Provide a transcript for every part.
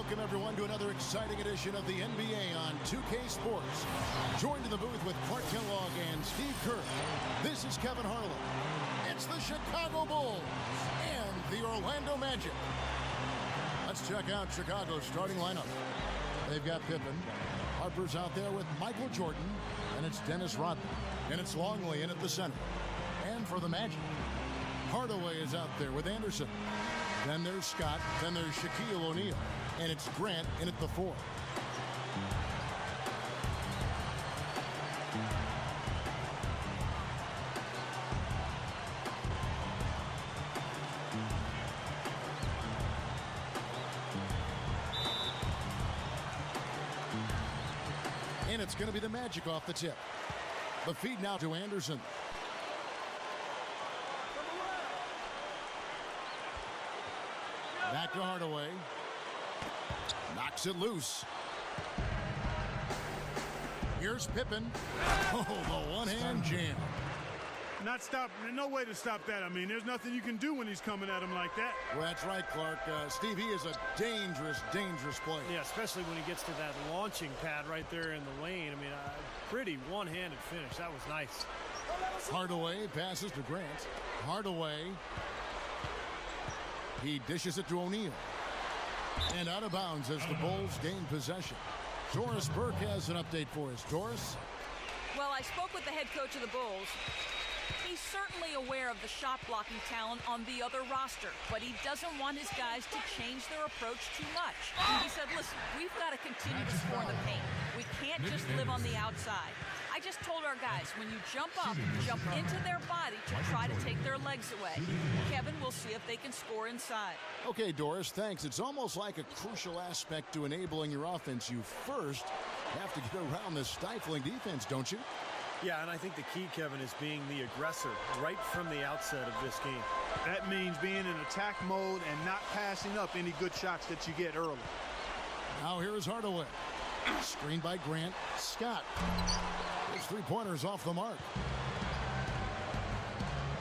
Welcome, everyone, to another exciting edition of the NBA on 2K Sports. Joined in the booth with Clark Kellogg and Steve Kerr. This is Kevin Harlan. It's the Chicago Bulls and the Orlando Magic. Let's check out Chicago's starting lineup. They've got Pippen. Harper's out there with Michael Jordan. And it's Dennis Rodman. And it's Longley in at the center. And for the Magic, Hardaway is out there with Anderson. Then there's Scott. Then there's Shaquille O'Neal. And it's Grant in at the 4. And it's going to be the Magic off the tip. The feed now to Anderson. Back to Hardaway. Knocks it loose. Here's Pippen. Oh, the one-hand jam. Not stop. No way to stop that. I mean, there's nothing you can do when he's coming at him like that. Well, that's right, Clark. Steve, he is a dangerous, dangerous player. Yeah, especially when he gets to that launching pad right there in the lane. I mean, pretty one-handed finish. That was nice. Hardaway passes to Grant. Hardaway. He dishes it to O'Neal. And out of bounds as the Bulls gain possession. Doris Burke has an update for us. Doris? Well, I spoke with the head coach of the Bulls. He's certainly aware of the shot blocking talent on the other roster, but he doesn't want his guys to change their approach too much. He said, listen, we've got to continue to score in the paint. We can't just live on the outside. I just told our guys, when you jump up, jump into their body to try to take their legs away. Kevin will see if they can score inside. Okay, Doris, thanks. It's almost like a crucial aspect to enabling your offense. You first have to get around this stifling defense, don't you? Yeah, and I think the key, Kevin, is being the aggressor right from the outset of this game. That means being in attack mode and not passing up any good shots that you get early. Now here is Hardaway. Screened by Grant. Scott. His three-pointers off the mark.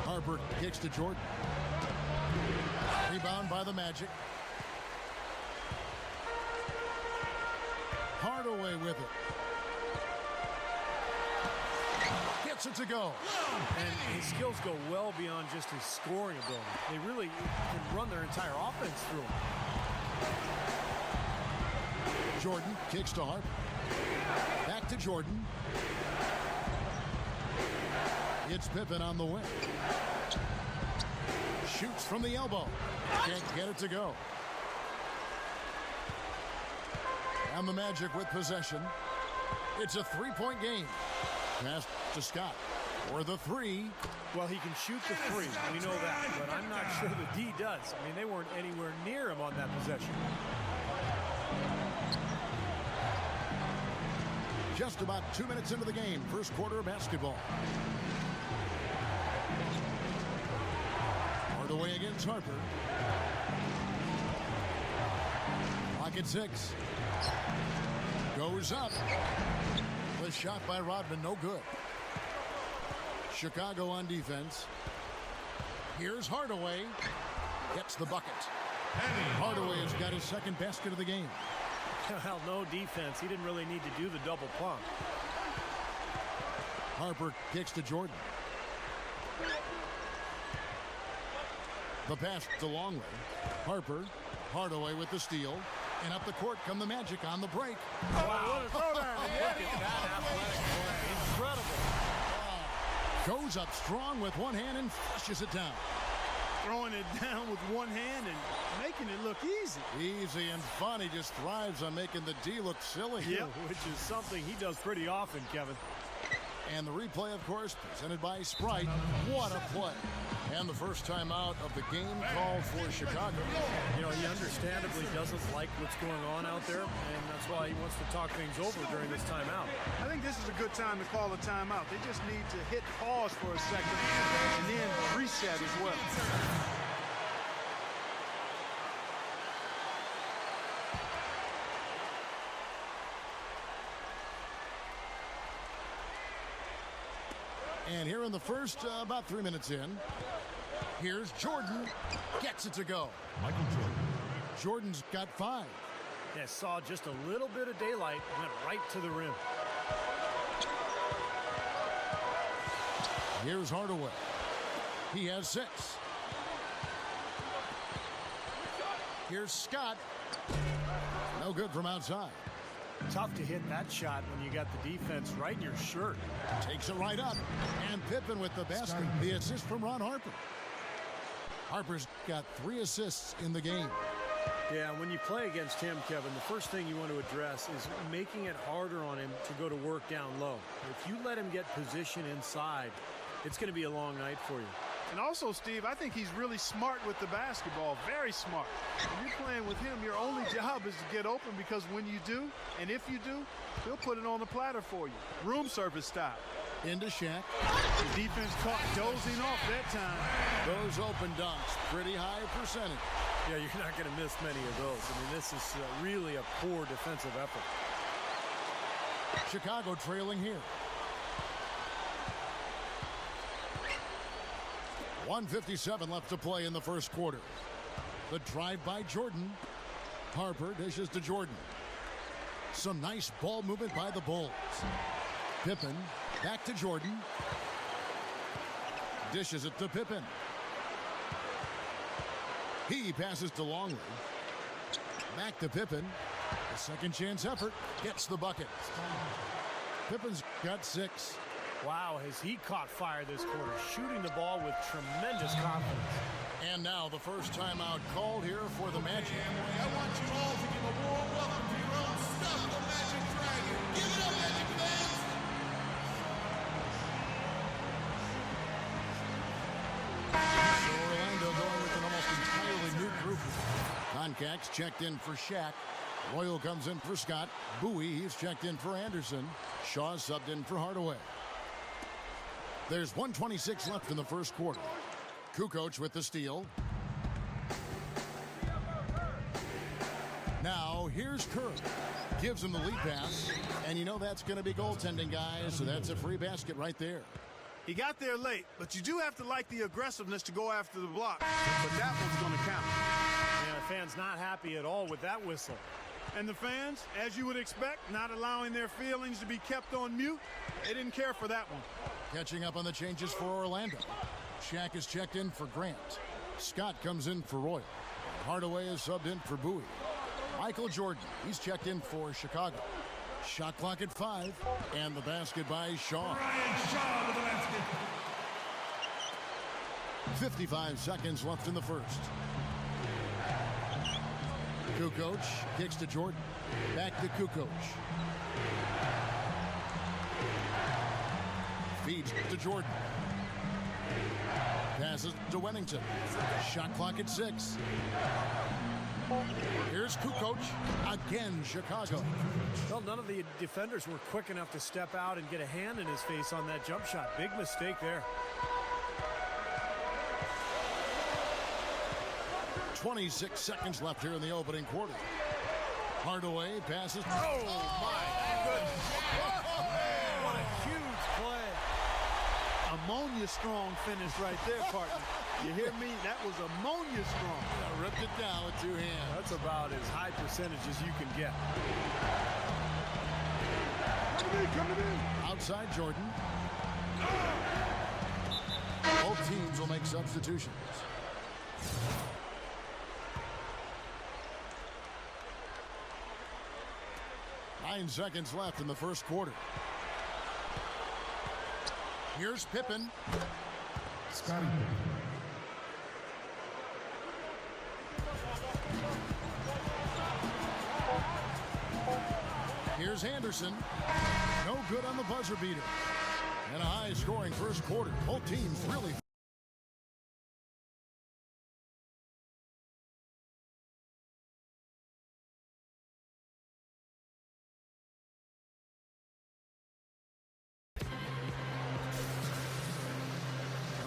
Harper kicks to Jordan. Rebound by the Magic. Hardaway with it. Gets it to go. And his skills go well beyond just his scoring ability. They really can run their entire offense through him. Jordan kicks to Harper. Back to Jordan. It's Pippen on the wing. Shoots from the elbow. Can't get it to go. And the Magic with possession. It's a three-point game. Pass to Scott. For the 3. Well, he can shoot the 3. We know that. But I'm not sure the D does. I mean, they weren't anywhere near him on that possession. Just about 2 minutes into the game. First quarter of basketball. Hardaway against Harper. Clock at 6. Goes up. The shot by Rodman, no good. Chicago on defense. Here's Hardaway. Gets the bucket. Hardaway has got his second basket of the game. Well, no defense. He didn't really need to do the double pump. Harper kicks to Jordan. The pass to Longley. Harper. Hardaway with the steal. And up the court come the Magic on the break. Wow, what a throwdown. Look at that athletic play. Incredible. Goes up strong with one hand and flushes it down. Throwing it down with one hand and making it look easy. Easy and fun. He just thrives on making the D look silly. Yep, which is something he does pretty often, Kevin. And the replay, of course, presented by Sprite. What a play. And the first time out of the game called for Chicago. You know, he understandably doesn't like what's going on out there, and that's why he wants to talk things over during this timeout. I think this is a good time to call a timeout. They just need to hit pause for a second and then reset as well. And here in the first, about 3 minutes in, here's Jordan. Gets it to go. Michael Jordan. Jordan's got 5. Yeah, saw just a little bit of daylight, went right to the rim. Here's Hardaway. He has 6. Here's Scott. No good from outside. Tough to hit that shot when you got the defense right in your shirt. Takes it right up. And Pippen with the basket. The assist from Ron Harper. Harper's got 3 assists in the game. Yeah, when you play against him, Kevin, the first thing you want to address is making it harder on him to go to work down low. If you let him get position inside, it's going to be a long night for you. And also, Steve, I think he's really smart with the basketball, very smart. When you're playing with him, your only job is to get open, because when you do, and if you do, he'll put it on the platter for you. Room service style. Into Shaq. The defense caught dozing off that time. Those open dunks, pretty high percentage. Yeah, you're not going to miss many of those. I mean, this is really a poor defensive effort. Chicago trailing here. 1:57 left to play in the first quarter. The drive by Jordan. Harper dishes to Jordan. Some nice ball movement by the Bulls. Pippen back to Jordan. Dishes it to Pippen. He passes to Longley. Back to Pippen. A second chance effort. Gets the bucket. Pippen's got 6. Wow, has he caught fire this quarter, shooting the ball with tremendous confidence. And now the first timeout called here for the Magic. I want you all to give a warm welcome to your own stuff, the Magic Dragon. Give it up, Magic fans! So Orlando going with an almost entirely new group. Concax checked in for Shaq. Royal comes in for Scott. Bowie, he's checked in for Anderson. Shaw subbed in for Hardaway. There's 1:26 left in the first quarter. Kukoc with the steal. Now here's Kerr. Gives him the lead pass. And you know that's going to be goaltending, guys. So that's a free basket right there. He got there late, but you do have to like the aggressiveness to go after the block. But that one's going to count. Yeah, the fans not happy at all with that whistle. And the fans, as you would expect, not allowing their feelings to be kept on mute. They didn't care for that one. Catching up on the changes for Orlando. Shaq is checked in for Grant. Scott comes in for Royal. Hardaway is subbed in for Bowie. Michael Jordan, he's checked in for Chicago. Shot clock at 5, and the basket by Shaw. Ryan Shaw with the basket. 55 seconds left in the first. Kukoc kicks to Jordan. Back to Kukoc. Feeds to Jordan. Passes to Wennington. Shot clock at 6. Here's Kukoc. Again, Chicago. Well, none of the defenders were quick enough to step out and get a hand in his face on that jump shot. Big mistake there. 26 seconds left here in the opening quarter. Hardaway passes. Oh, my goodness. What a huge play. Ammonia strong finish right there, partner. You hear me? That was ammonia strong. Ripped it down with 2 hands. That's about as high percentage as you can get. Come to me. Outside Jordan. Both teams will make substitutions. Nine seconds left in the first quarter. Here's Pippen. Scotty. Here's Anderson. No good on the buzzer beater. And a high-scoring first quarter. Both teams really...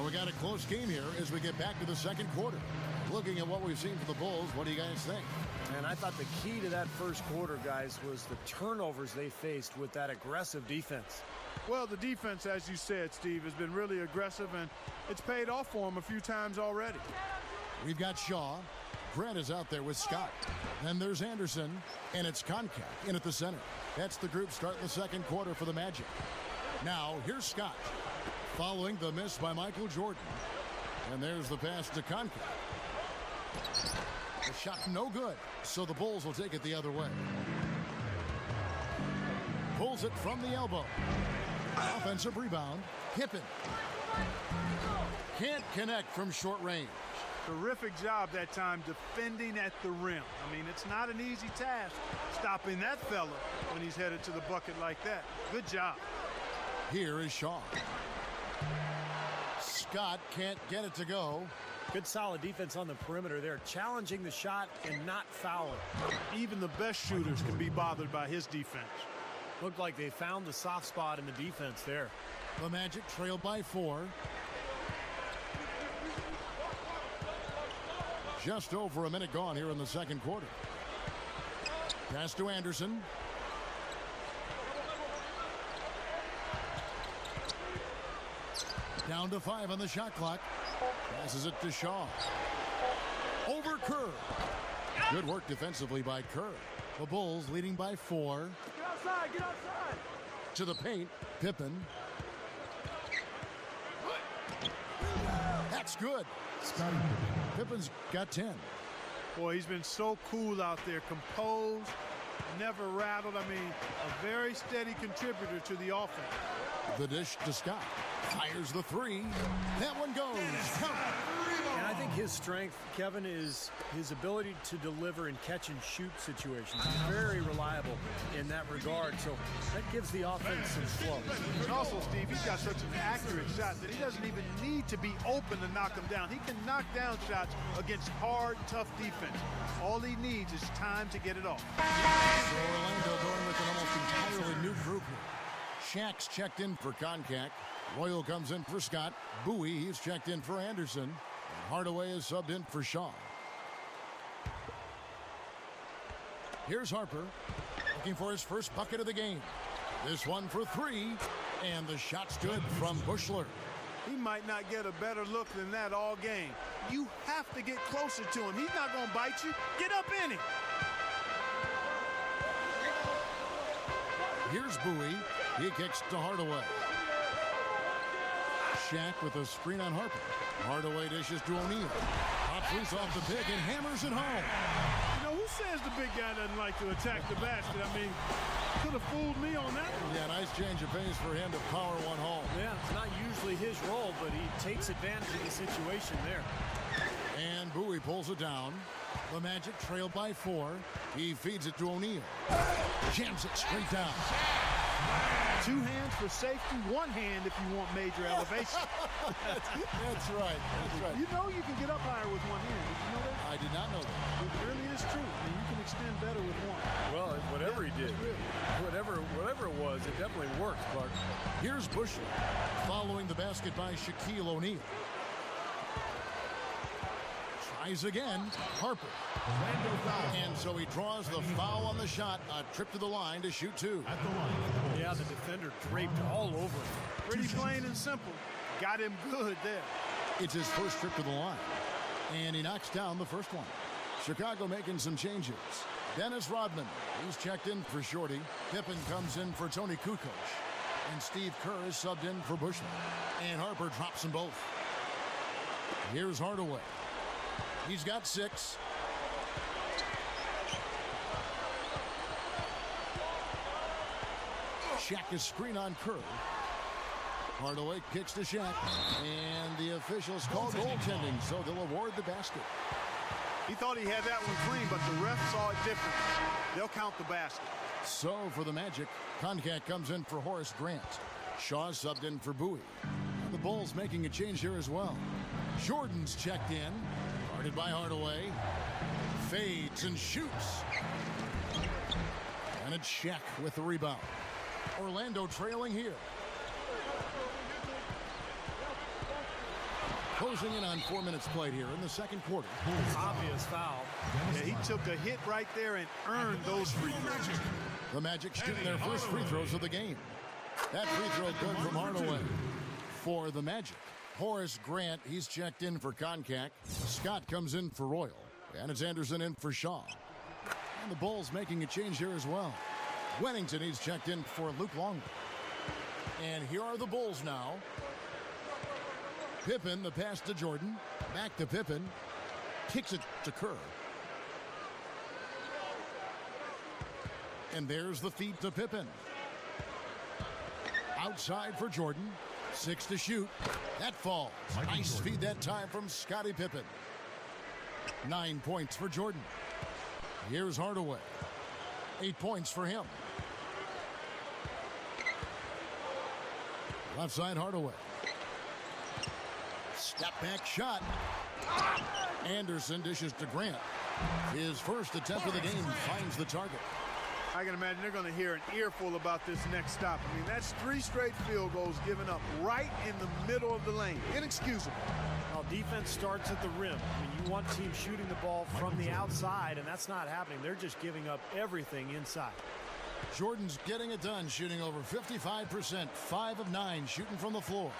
We got a close game here as we get back to the second quarter. Looking at what we've seen from the Bulls, what do you guys think? And I thought the key to that first quarter, guys, was the turnovers they faced with that aggressive defense. Well, the defense, as you said, Steve, has been really aggressive, and it's paid off for them a few times already. We've got Shaw. Grant is out there with Scott. Then there's Anderson, and it's Koncak in at the center. That's the group start in the second quarter for the Magic. Now, here's Scott, following the miss by Michael Jordan. And there's the pass to Koncak. The shot no good, so the Bulls will take it the other way. Pulls it from the elbow. Offensive rebound. Pippen. Can't connect from short range. Terrific job that time defending at the rim. I mean, it's not an easy task stopping that fella when he's headed to the bucket like that. Good job. Here is Shaw. Scott can't get it to go. Good solid defense on the perimeter there, challenging the shot and not fouling. Even the best shooters can be bothered by his defense. Looked like they found the soft spot in the defense there. The Magic trailed by 4. Just over a minute gone here in the second quarter. Pass to Anderson. Down to 5 on the shot clock. Passes it to Shaw. Over Kerr. Good work defensively by Kerr. The Bulls leading by 4. Get outside, get outside. To the paint, Pippen. That's good. Pippen's got 10. Boy, he's been so cool out there, composed, never rattled. I mean, a very steady contributor to the offense. The dish to Scott. Fires the 3. That one goes. And I think his strength, Kevin, is his ability to deliver in catch and shoot situations. He's very reliable in that regard, so that gives the offense some flow. And also, Steve, he's got such an accurate shot that he doesn't even need to be open to knock them down. He can knock down shots against hard, tough defense. All he needs is time to get it off. So Orlando going with an almost entirely new group here. Shaq's checked in for Koncak. Royal comes in for Scott. Bowie, he's checked in for Anderson. And Hardaway is subbed in for Shaw. Here's Harper, looking for his first bucket of the game. This one for 3, and the shot's good from Bushler. He might not get a better look than that all game. You have to get closer to him. He's not going to bite you. Get up in it. Here's Bowie. He kicks to Hardaway. Shaq with a screen on Harper. Hardaway dishes to O'Neal. Pops loose off the pick and hammers it home. You know, who says the big guy doesn't like to attack the basket? I mean, could have fooled me on that one. Yeah, nice change of pace for him to power one home. Yeah, it's not usually his role, but he takes advantage of the situation there. And Bowie pulls it down. The Magic trail by 4. He feeds it to O'Neal. Jams it straight down. 2 hands for safety, 1 hand if you want major elevation. That's right. That's right. You know you can get up higher with 1 hand. Did you know that? I did not know that. It really is true. I mean, you can extend better with 1. Well, whatever he did, whatever it was, it definitely worked, Clark. Here's Bushler following the basket by Shaquille O'Neal. Tries again. Harper. And so he draws the foul on the shot. A trip to the line to shoot 2. Yeah, the defender draped all over him. Pretty plain and simple. Got him good there. It's his first trip to the line. And he knocks down the first one. Chicago making some changes. Dennis Rodman, he's checked in for Shorty. Pippen comes in for Tony Kukoc. And Steve Kerr is subbed in for Bushman. And Harper drops them both. Here's Hardaway. He's got 6. Shaq is screen on Kerr. Hardaway kicks to Shaq. And the officials call goaltending, so they'll award the basket. He thought he had that one clean, but the ref saw it different. They'll count the basket. So for the Magic, Koncak comes in for Horace Grant. Shaw subbed in for Bowie. The Bulls making a change here as well. Jordan's checked in. Guarded by Hardaway. Fades and shoots. And it's Shaq with the rebound. Orlando trailing here. Closing in on 4 minutes played here in the second quarter. Obvious foul. Yeah, he took a hit right there and earned those free throws. The Magic shooting their first free throws of the game. That free throw good from Hardaway. For the Magic, Horace Grant, he's checked in for Koncak. Scott comes in for Royal. And it's Anderson in for Shaw. And the Bulls making a change here as well. Wennington, he's checked in for Luke Longley. And here are the Bulls now. Pippen, the pass to Jordan. Back to Pippen. Kicks it to Kerr. And there's the feed to Pippen. Outside for Jordan. 6 to shoot. That falls. Nice feed that time from Scottie Pippen. 9 points for Jordan. Here's Hardaway. 8 points for him. Left side Hardaway. Step back shot. Anderson dishes to Grant. His first attempt of the game finds the target. I can imagine they're going to hear an earful about this next stop. I mean, that's 3 straight field goals given up right in the middle of the lane. Inexcusable. Well, defense starts at the rim. I mean, you want teams shooting the ball from the outside, and that's not happening. They're just giving up everything inside. Jordan's getting it done, shooting over 55%, 5 of 9 shooting from the floor.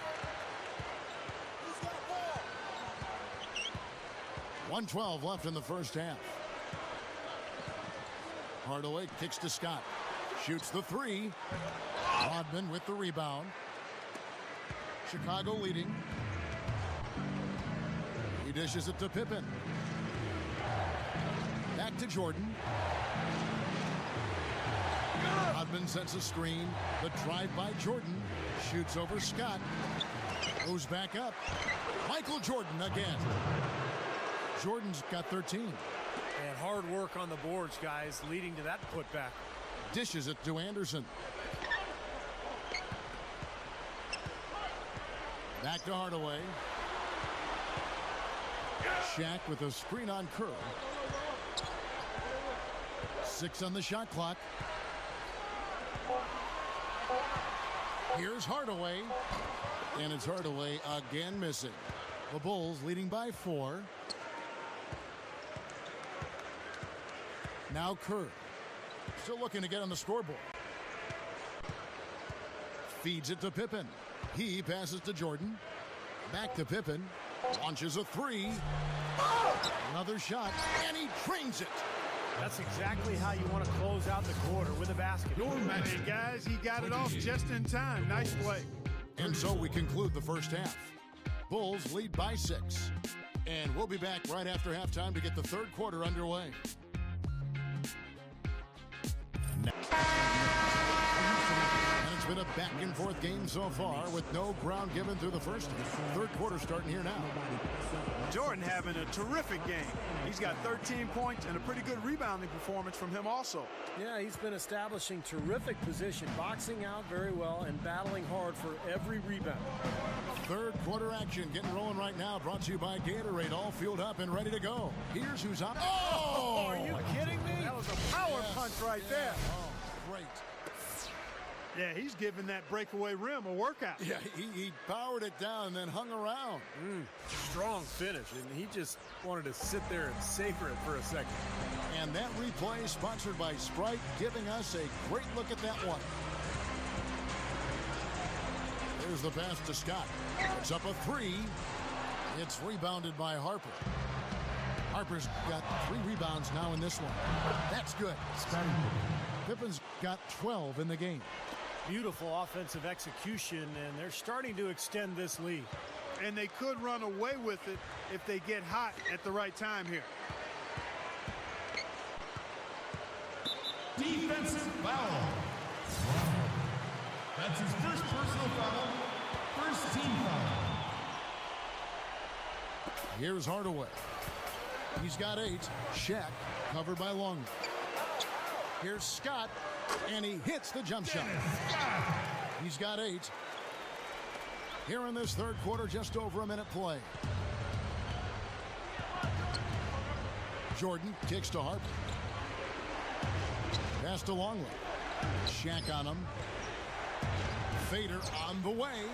1:12 left in the first half. Hardaway kicks to Scott. Shoots the 3. Rodman with the rebound. Chicago leading. He dishes it to Pippen. Back to Jordan. Rodman sets a screen. The drive by Jordan. Shoots over Scott. Goes back up. Michael Jordan again. Jordan's got 13. And hard work on the boards, guys, leading to that putback. Dishes it to Anderson. Back to Hardaway. Shaq with a screen on Kerr. 6 on the shot clock. Here's Hardaway. And it's Hardaway again missing. The Bulls leading by 4. Now Kerr. Still looking to get on the scoreboard. Feeds it to Pippen. He passes to Jordan. Back to Pippen. Launches a 3. Another shot. And he drains it. That's exactly how you want to close out the quarter, with a basket. Hey, guys, he got it off just in time. Nice play. And so we conclude the first half. Bulls lead by 6. And we'll be back right after halftime to get the third quarter underway. And it's been a back-and-forth game so far with no ground given through the first half. Third quarter starting here now. Jordan having a terrific game. He's got 13 points and a pretty good rebounding performance from him also. Yeah, he's been establishing terrific position, boxing out very well and battling hard for every rebound. Third quarter action getting rolling right now. Brought to you by Gatorade. All fueled up and ready to go. Here's who's up. Oh! Are you kidding me? That was a power punch right there. Oh, great. Yeah, he's giving that breakaway rim a workout. Yeah, he powered it down and then hung around. Strong finish, and he just wanted to sit there and savor it for a second. And that replay is sponsored by Sprite, giving us a great look at that one. Here's the pass to Scott. It's up a 3. It's rebounded by Harper. Harper's got 3 rebounds now in this one. That's good. Pippen's got 12 in the game. Beautiful offensive execution, and they're starting to extend this lead. And they could run away with it if they get hot at the right time here. Defensive foul. That's his first personal foul. First team foul. Here's Hardaway. He's got 8. Shaq covered by Longley. Here's Scott, and he hits the jump shot. He's got 8. Here in this third quarter, just over a minute play. Jordan kicks to Harper. Pass to Longley. Shaq on him. Fader on the way.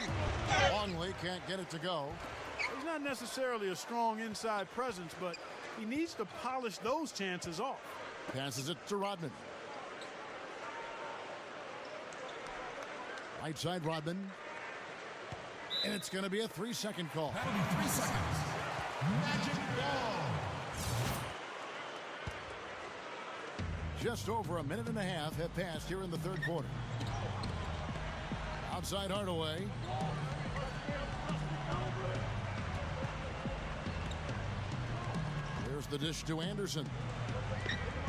Longley can't get it to go. He's not necessarily a strong inside presence, but he needs to polish those chances off. Passes it to Rodman. Right side Rodman. And it's going to be a 3-second call. That'll be 3 seconds. Magic ball. Just over a minute and a half have passed here in the third quarter. Outside Hardaway. Here's the dish to Anderson.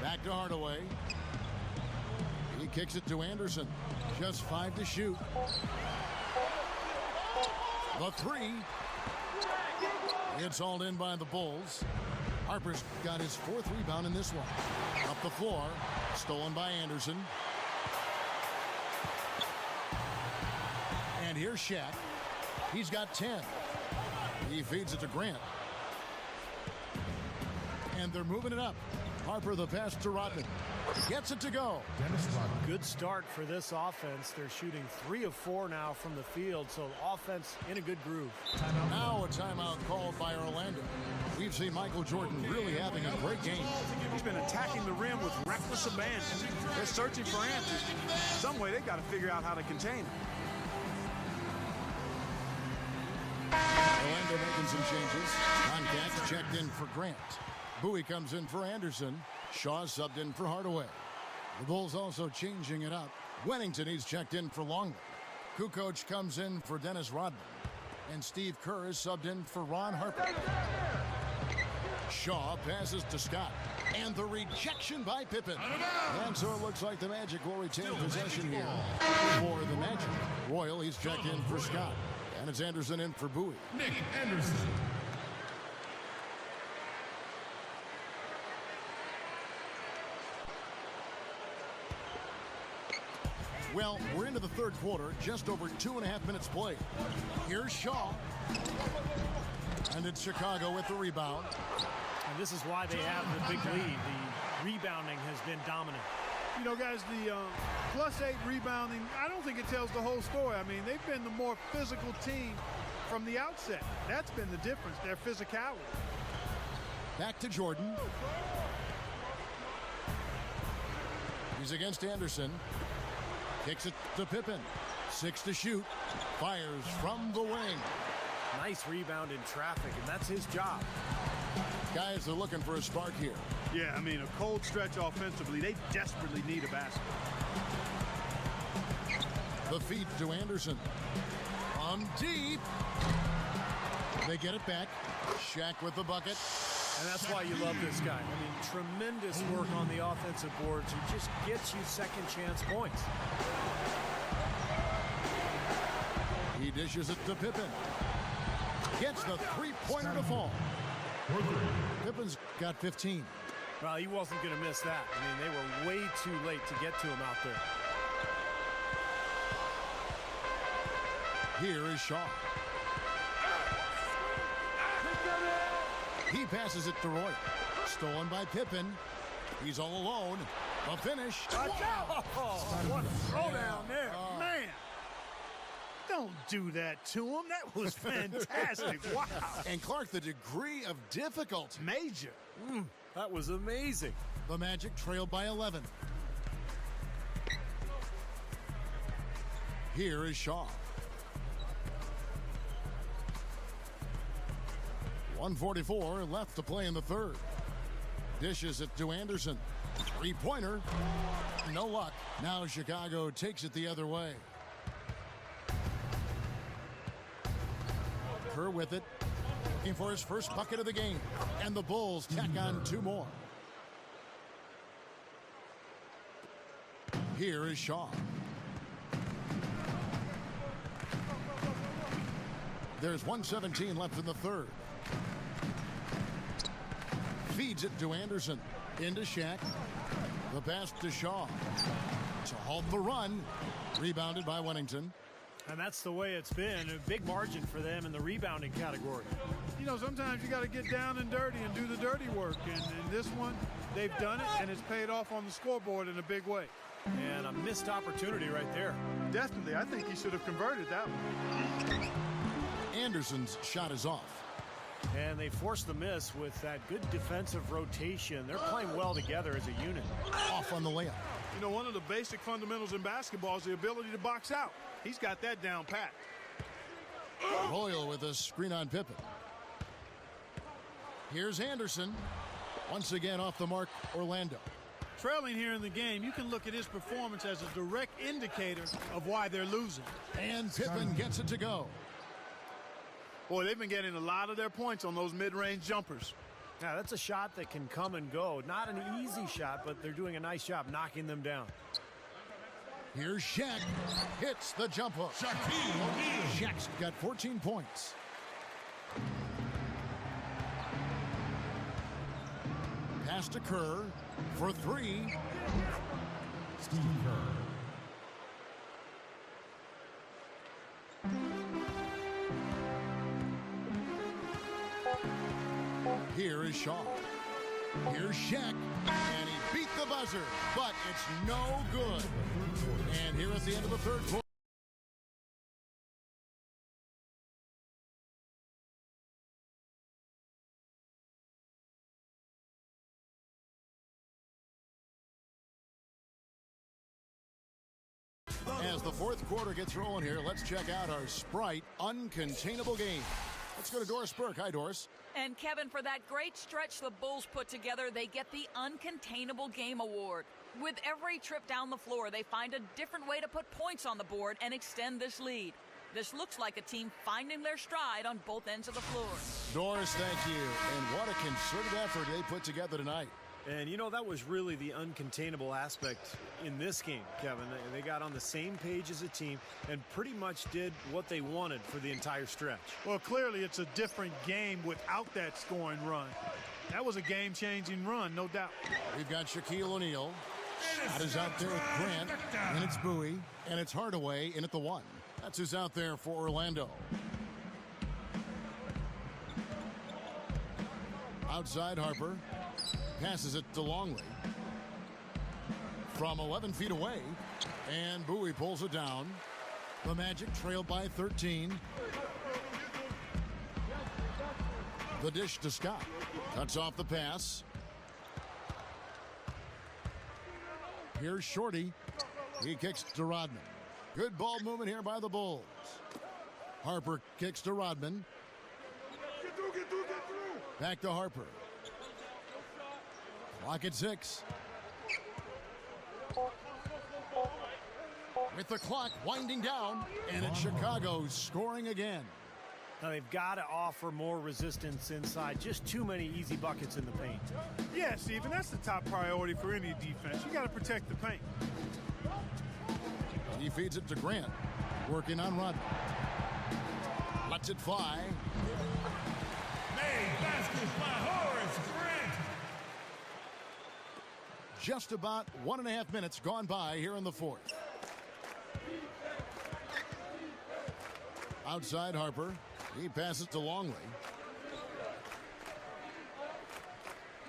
Back to Hardaway. He kicks it to Anderson. Just 5 to shoot. The three. It's hauled in by the Bulls. Harper's got his 4th rebound in this one. Up the floor. Stolen by Anderson. And here's Shaq. He's got 10. He feeds it to Grant. And they're moving it up. Harper the pass to Rodman. Gets it to go. Good start for this offense. They're shooting 3 of 4 now from the field, so offense in a good groove. Now a timeout called by Orlando. We've seen Michael Jordan really having a great game. He's been attacking the rim with reckless abandon. They're searching for answers. Some way they got to figure out how to contain him. Orlando making some changes. Contact checked in for Grant. Bowie comes in for Anderson. Shaw subbed in for Hardaway. The Bulls also changing it up. Wennington, he's checked in for Longley. Kukoc comes in for Dennis Rodman. And Steve Kerr is subbed in for Ron Harper. Shaw passes to Scott. And the rejection by Pippen. And so it looks like the Magic will retain possession here for the Magic. Royal, he's checked in for Scott. And it's Anderson in for Bowie. Nick Anderson. Well, we're into the third quarter, just over 2.5 minutes played. Here's Shaw. And it's Chicago with the rebound. And this is why they have the big lead. The rebounding has been dominant. You know, guys, the +8 rebounding, I don't think it tells the whole story. I mean, they've been the more physical team from the outset. That's been the difference, their physicality. Back to Jordan. He's against Anderson. Kicks it to Pippen. 6 to shoot. Fires from the wing. Nice rebound in traffic, and that's his job. Guys are looking for a spark here. Yeah, I mean, a cold stretch offensively. They desperately need a basket. The feed to Anderson. From deep. They get it back. Shaq with the bucket. And that's why you love this guy. I mean, tremendous work on the offensive boards. He just gets you second chance points. He dishes it to Pippen. Gets the three-pointer to fall. Pippen's got 15. Well, he wasn't going to miss that. I mean, they were way too late to get to him out there. Here is Shaw. He passes it to Roy. Stolen by Pippen. He's all alone. A finish. What a throwdown there. Man, don't do that to him. That was fantastic. Wow. And Clark, the degree of difficulty. Major. That was amazing. The Magic trailed by 11. Here is Shaw. 1:44 left to play in the third. Dishes it to Anderson. Three-pointer. No luck. Now Chicago takes it the other way. Kerr with it. Looking for his first bucket of the game. And the Bulls tack on 2 more. Here is Shaw. There's 1:17 left in the third. Feeds it to Anderson. Into Shaq. The pass to Shaw. To halt the run. Rebounded by Wennington. And that's the way it's been. A big margin for them in the rebounding category. You know, sometimes you got to get down and dirty and do the dirty work. And in this one, they've done it, and it's paid off on the scoreboard in a big way. And a missed opportunity right there. Definitely. I think he should have converted that one. Anderson's shot is off. And they forced the miss with that good defensive rotation. They're playing well together as a unit. Off on the layup. You know, one of the basic fundamentals in basketball is the ability to box out. He's got that down pat. Royal with a screen on Pippen. Here's Anderson. Once again off the mark, Orlando. Trailing here in the game, you can look at his performance as a direct indicator of why they're losing. And Pippen gets it to go. Boy, they've been getting a lot of their points on those mid-range jumpers. Yeah, that's a shot that can come and go. Not an easy shot, but they're doing a nice job knocking them down. Here's Shaq. Hits the jump hook. Shaquille O'Neal. Shaq's got 14 points. Pass to Kerr for three. Steve Kerr. Here is Shaw. Here's Shaq. And he beat the buzzer, but it's no good. And here at the end of the third quarter. As the fourth quarter gets rolling here, let's check out our Sprite Uncontainable game. Let's go to Doris Burke. Hi, Doris. And Kevin, for that great stretch the Bulls put together, they get the Uncontainable Game Award. With every trip down the floor, they find a different way to put points on the board and extend this lead. This looks like a team finding their stride on both ends of the floor. Doris, thank you. And what a concerted effort they put together tonight. And, you know, that was really the uncontainable aspect in this game, Kevin. They got on the same page as a team and pretty much did what they wanted for the entire stretch. Well, clearly it's a different game without that scoring run. That was a game-changing run, no doubt. We've got Shaquille O'Neal. Shot is out there with Grant, and it's Bowie, and it's Hardaway in at the one. That's who's out there for Orlando. Outside Harper. Passes it to Longley. From 11 feet away, and Bowie pulls it down. The Magic trail by 13. The dish to Scott. Cuts off the pass. Here's Shorty. He kicks to Rodman. Good ball movement here by the Bulls. Harper kicks to Rodman. Back to Harper. Clock at 6. With the clock winding down, and it's Chicago scoring again. Now they've got to offer more resistance inside. Just too many easy buckets in the paint. Yeah, Stephen, that's the top priority for any defense. You got to protect the paint. He feeds it to Grant, working on Rodman. Lets it fly. Made baskets by Horace Grant. Just about 1.5 minutes gone by here in the fourth. Outside Harper. He passes to Longley.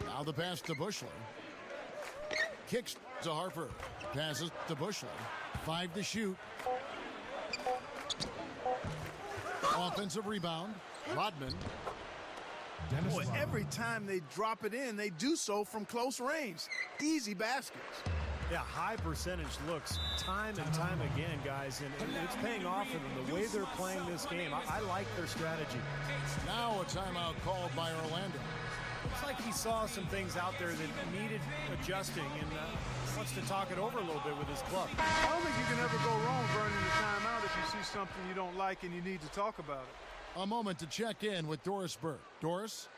Now the pass to Bushler. Kicks to Harper. Passes to Bushler. 5 to shoot. Offensive rebound. Rodman. Boy, every time they drop it in, they do so from close range. Easy baskets. Yeah, high percentage looks time and time again, guys, and it's paying off for them. The way they're playing this game, I like their strategy. Now a timeout called by Orlando. Looks like he saw some things out there that needed adjusting and wants to talk it over a little bit with his club. I don't think you can ever go wrong burning the timeout if you see something you don't like and you need to talk about it. A moment to check in with Doris Burke. Doris?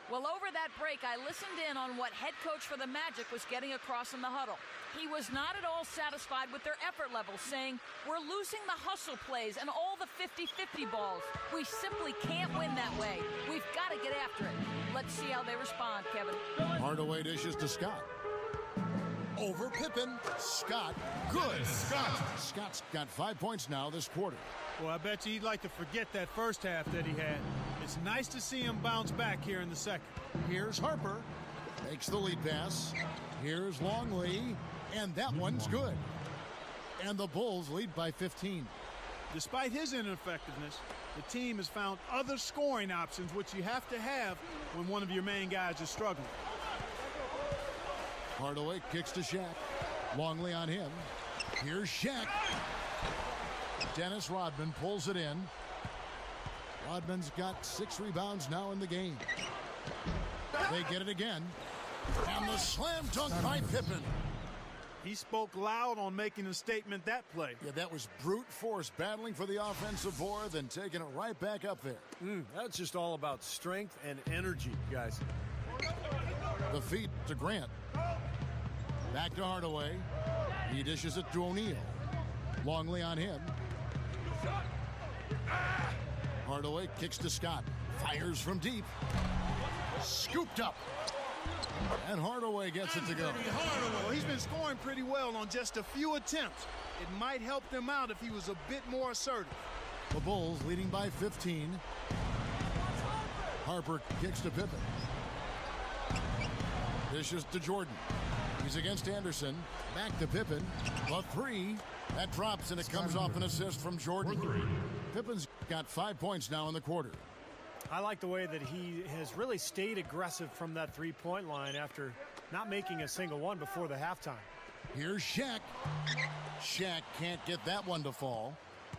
Well, over that break, I listened in on what head coach for the Magic was getting across in the huddle. He was not at all satisfied with their effort levels, saying, "We're losing the hustle plays and all the 50-50 balls. We simply can't win that way. We've got to get after it." Let's see how they respond, Kevin. Hardaway dishes to Scott. Over Pippen. Scott. Good. Scott. Scott's got 5 points now this quarter. Well, I bet you he'd like to forget that first half that he had. It's nice to see him bounce back here in the second. Here's Harper. Makes the lead pass. Here's Longley. And that one's good. And the Bulls lead by 15. Despite his ineffectiveness, the team has found other scoring options, which you have to have when one of your main guys is struggling. Hardaway kicks to Shaq. Longley on him. Here's Shaq. Dennis Rodman pulls it in. Rodman's got 6 rebounds now in the game. They get it again. And the slam dunk by Pippen. He spoke loud on making a statement that play. Yeah, that was brute force, battling for the offensive board, then taking it right back up there. That's just all about strength and energy, guys. The feed to Grant. Back to Hardaway. He dishes it to O'Neal. Longley on him. Hardaway kicks to Scott. Fires from deep. Scooped up. And Hardaway gets it to go. Well, he's been scoring pretty well on just a few attempts. It might help them out if he was a bit more assertive. The Bulls leading by 15. Harper kicks to Pippen. Dishes to Jordan. He's against Anderson. Back to Pippen. The three. That drops, and it comes off an assist from Jordan. Pippen's got 5 points now in the quarter. I like the way that he has really stayed aggressive from that three-point line after not making a single one before the halftime. Here's Shaq. Shaq can't get that one to fall.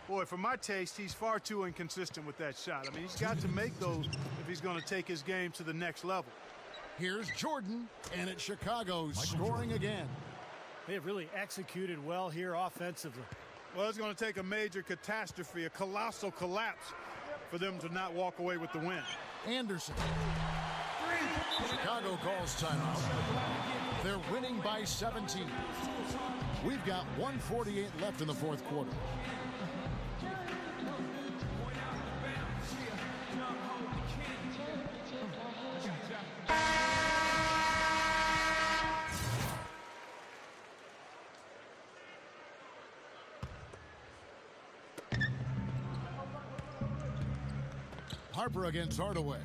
Boy, for my taste, he's far too inconsistent with that shot. I mean, he's got to make those if he's going to take his game to the next level. Here's Jordan, and it's Chicago scoring again. They have really executed well here offensively. Well, it's going to take a major catastrophe, a colossal collapse, for them to not walk away with the win. Anderson. Chicago calls timeout. They're winning by 17. We've got 1:48 left in the fourth quarter. Harper against Hardaway.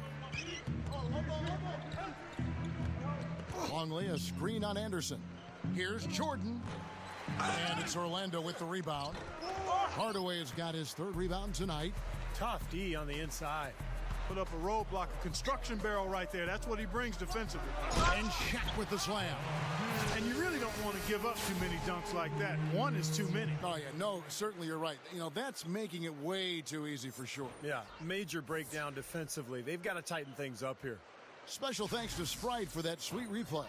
Longley, a screen on Anderson. Here's Jordan. And it's Orlando with the rebound. Hardaway has got his third rebound tonight. Tough D on the inside. Put up a roadblock, a construction barrel right there. That's what he brings defensively. And Shaq with the slam. And you really don't want to give up too many dunks like that. One is too many. Oh, yeah, no, certainly you're right. You know, that's making it way too easy for sure. Yeah, major breakdown defensively. They've got to tighten things up here. Special thanks to Sprite for that sweet replay.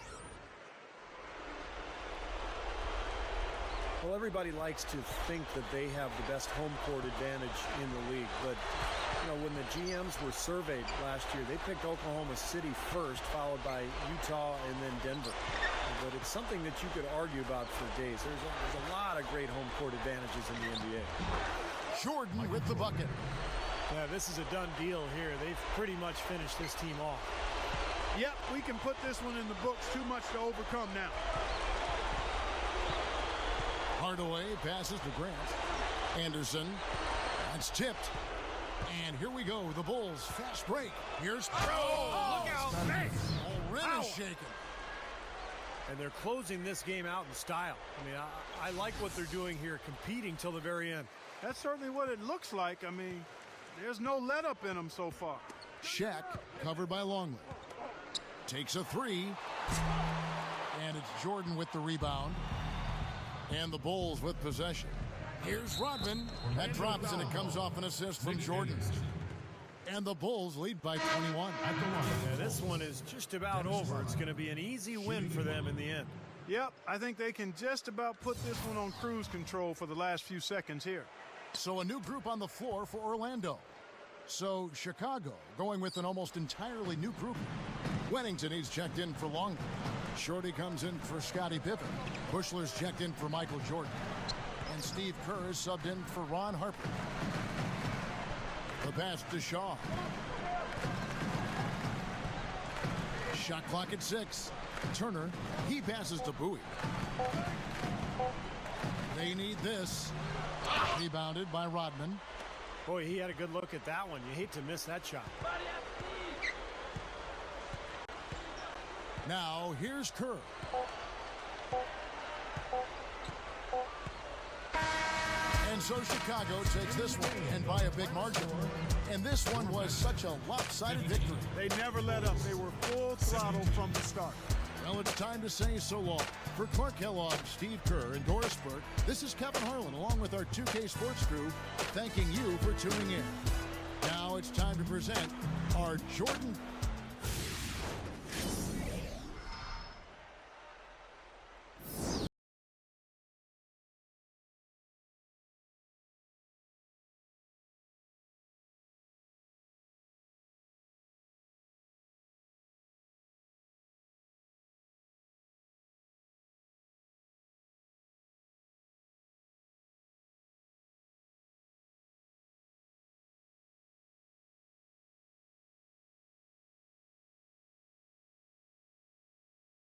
Well, everybody likes to think that they have the best home court advantage in the league, but you know, when the GMs were surveyed last year, they picked Oklahoma City first, followed by Utah and then Denver. But it's something that you could argue about for days. There's a lot of great home court advantages in the NBA. Jordan with the bucket. Yeah, this is a done deal here. They've pretty much finished this team off. Yep, we can put this one in the books. Too much to overcome now. Hardaway passes to Grant. Anderson. That's tipped. And here we go. The Bulls fast break. Here's look out. Already shaken. And they're closing this game out in style. I mean, I like what they're doing here, competing till the very end. That's certainly what it looks like. I mean, there's no let up in them so far. Shaq covered by Longley. Takes a three. And it's Jordan with the rebound. And the Bulls with possession. Here's Rodman. That drops and it comes off an assist from Jordan. And the Bulls lead by 21. Yeah, this one is just about over. It's going to be an easy win for them in the end. Yep, I think they can just about put this one on cruise control for the last few seconds here. So a new group on the floor for Orlando. So Chicago going with an almost entirely new group. Wennington, he's checked in for Longley. Shorty comes in for Scottie Pippen. Bushler's checked in for Michael Jordan. And Steve Kerr is subbed in for Ron Harper. The pass to Shaw. Shot clock at 6. Turner, he passes to Bowie. They need this. Rebounded by Rodman. Boy, he had a good look at that one. You hate to miss that shot. Now, here's Kerr. And so Chicago takes this one, and by a big margin. And this one was such a lopsided victory. They never let up. They were full throttle from the start. Well, it's time to say so long. For Clark Kellogg, Steve Kerr, and Doris Burke, this is Kevin Harlan, along with our 2K Sports crew, thanking you for tuning in. Now it's time to present our Jordan